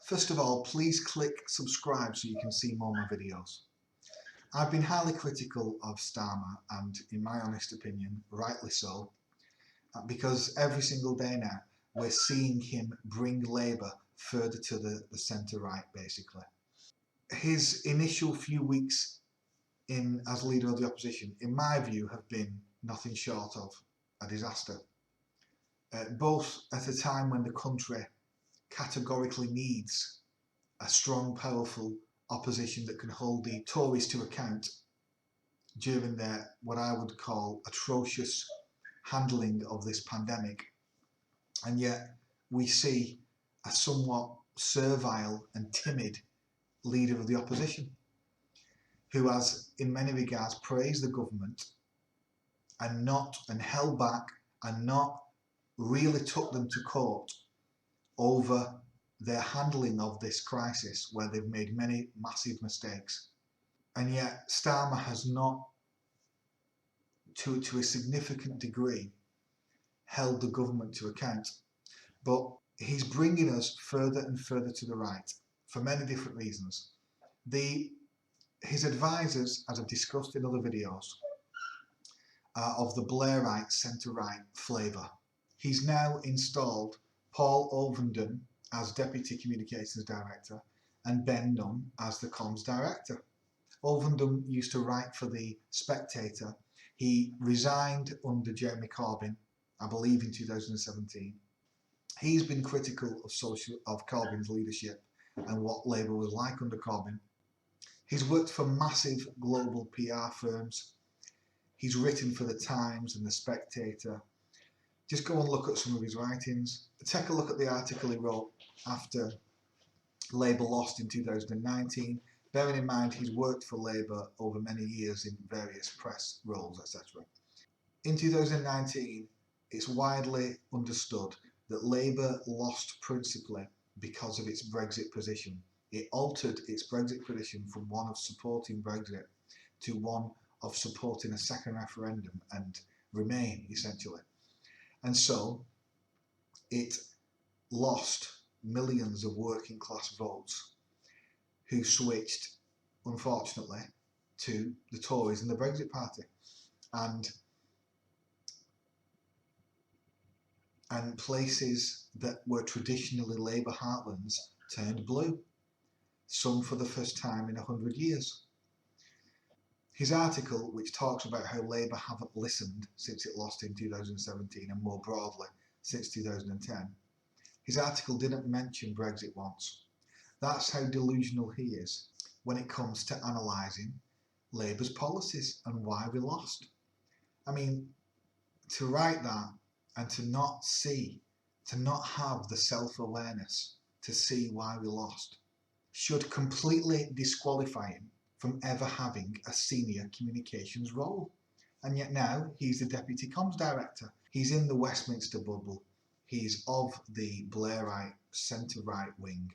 First of all, please click subscribe so you can see more of my videos. I've been highly critical of Starmer, and in my honest opinion, rightly so, because every single day now we're seeing him bring Labour further to the centre-right, basically. His initial few weeks as leader of the opposition, in my view, have been nothing short of a disaster. Both at a time when the country categorically needs a strong, powerful opposition that can hold the Tories to account during their, what I would call, atrocious handling of this pandemic. And yet we see a somewhat servile and timid leader of the opposition who has, in many regards, praised the government and held back and not really took them to court over their handling of this crisis, where they've made many massive mistakes. And yet Starmer has not, to a significant degree, held the government to account. But he's bringing us further and further to the right for many different reasons. His advisors, as I've discussed in other videos, are of the Blairite centre-right flavour. He's now installed Paul Ovenden as Deputy Communications Director and Ben Nunn as the Comms Director. Ovenden used to write for The Spectator. He resigned under Jeremy Corbyn, I believe in 2017. He's been critical of Corbyn's leadership and what Labour was like under Corbyn. He's worked for massive global PR firms. He's written for The Times and The Spectator. Just go and look at some of his writings. Take a look at the article he wrote after Labour lost in 2019. Bearing in mind he's worked for Labour over many years in various press roles, etc. In 2019, it's widely understood that Labour lost principally because of its Brexit position. It altered its Brexit position from one of supporting Brexit to one of supporting a second referendum and Remain, essentially. And so it lost millions of working class votes who switched, unfortunately, to the Tories and the Brexit Party. And places that were traditionally Labour heartlands turned blue, some for the first time in 100 years. His article, which talks about how Labour haven't listened since it lost in 2017 and more broadly since 2010, his article didn't mention Brexit once. That's how delusional he is when it comes to analysing Labour's policies and why we lost. I mean, to write that and to not have the self-awareness to see why we lost should completely disqualify him from ever having a senior communications role. And yet now he's the Deputy Comms Director. He's in the Westminster bubble. He's of the Blairite centre-right wing.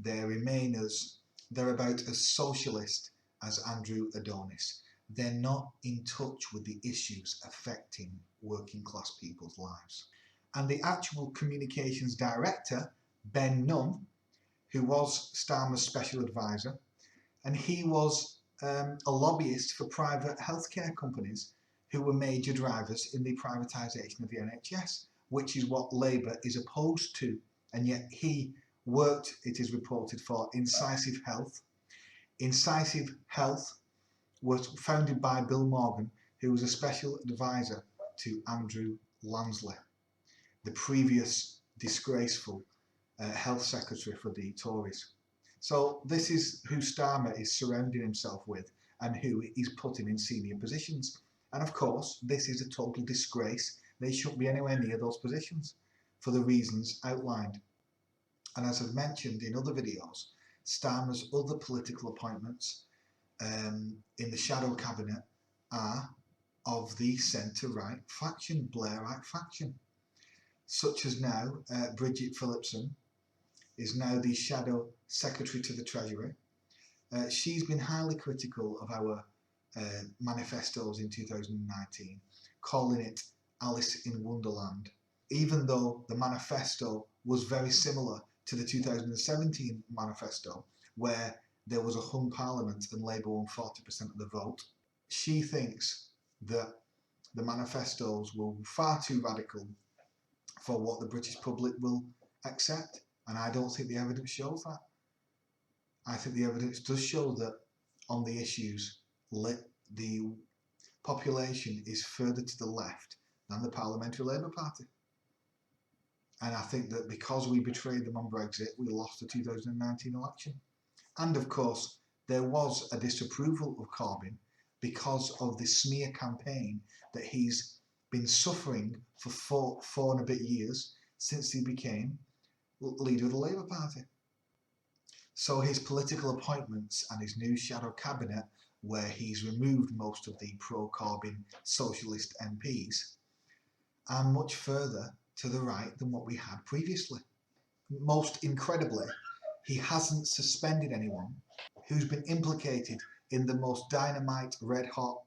They're Remainers. They're about as socialist as Andrew Adonis. They're not in touch with the issues affecting working class people's lives. And the actual communications director, Ben Nunn, who was Starmer's special advisor, and he was a lobbyist for private healthcare companies who were major drivers in the privatisation of the NHS, which is what Labour is opposed to. And yet he worked, it is reported, for Incisive Health. Incisive Health was founded by Bill Morgan, who was a special advisor to Andrew Lansley, the previous disgraceful health secretary for the Tories. So this is who Starmer is surrounding himself with and who he's putting in senior positions. And of course, this is a total disgrace. They shouldn't be anywhere near those positions for the reasons outlined. And as I've mentioned in other videos, Starmer's other political appointments in the shadow cabinet are of the centre-right faction, Blairite faction, such as now Bridget Phillipson is now the shadow secretary to the Treasury. She's been highly critical of our manifestos in 2019, calling it Alice in Wonderland, even though the manifesto was very similar to the 2017 manifesto, where there was a hung parliament and Labour won 40% of the vote. She thinks that the manifestos were far too radical for what the British public will accept, and I don't think the evidence shows that. I think the evidence does show that on the issues, the population is further to the left than the Parliamentary Labour Party. And I think that because we betrayed them on Brexit, we lost the 2019 election. And of course, there was a disapproval of Corbyn because of the smear campaign that he's been suffering for four and a bit years since he became leader of the Labour Party. So his political appointments and his new shadow cabinet, where he's removed most of the pro-Corbyn socialist MPs, are much further to the right than what we had previously. Most incredibly, he hasn't suspended anyone who's been implicated in the most dynamite, red-hot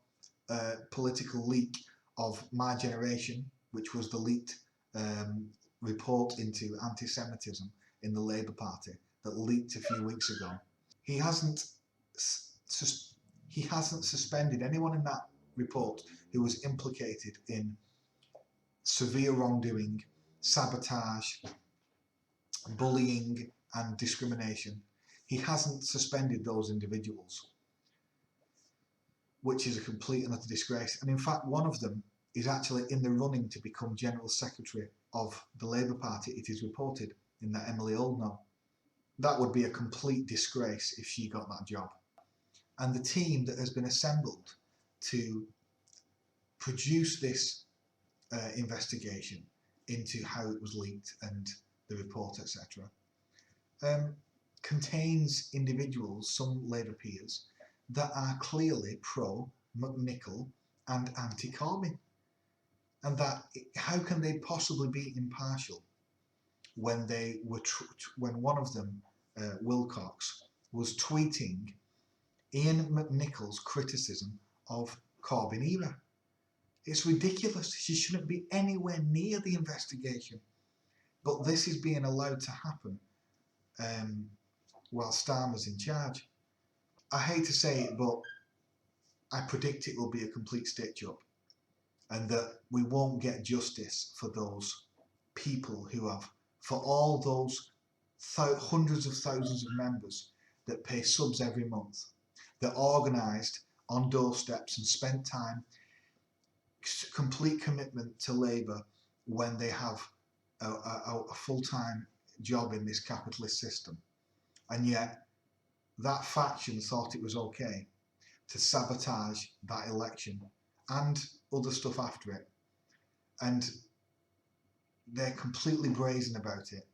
political leak of my generation, which was the leaked report into anti-Semitism in the Labour Party that leaked a few weeks ago. He hasn't suspended anyone in that report who was implicated in severe wrongdoing, sabotage, bullying and discrimination. He hasn't suspended those individuals, which is a complete and utter disgrace. And in fact, one of them is actually in the running to become General Secretary of the Labour Party, it is reported, in that Emily Oldknow. That would be a complete disgrace if she got that job. And the team that has been assembled to produce this investigation into how it was leaked and the report, etc., contains individuals, some Labour peers, that are clearly pro-McNichol and anti-Corbyn. And that, how can they possibly be impartial when they were when one of them, Wilcox, was tweeting Ian McNichol's criticism of Corbyn era? It's ridiculous. She shouldn't be anywhere near the investigation. But this is being allowed to happen while Starmer's in charge. I hate to say it, but I predict it will be a complete stitch-up, and that we won't get justice for those people who have, for all those hundreds of thousands of members that pay subs every month, that organised on doorsteps and spent time, complete commitment to Labour when they have a full-time job in this capitalist system. And yet that faction thought it was okay to sabotage that election and other stuff after it. And they're completely brazen about it.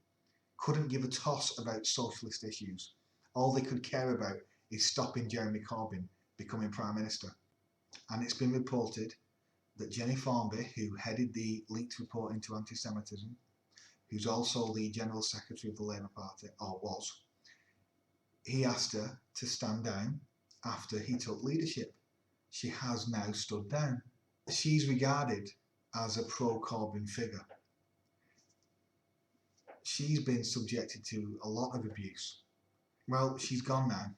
Couldn't give a toss about socialist issues. All they could care about is stopping Jeremy Corbyn becoming Prime Minister. And it's been reported that Jenny Formby, who headed the leaked report into anti-Semitism, who's also the General Secretary of the Labour Party, or was, he asked her to stand down after he took leadership. She has now stood down. She's regarded as a pro-Corbyn figure. She's been subjected to a lot of abuse. Well, she's gone now.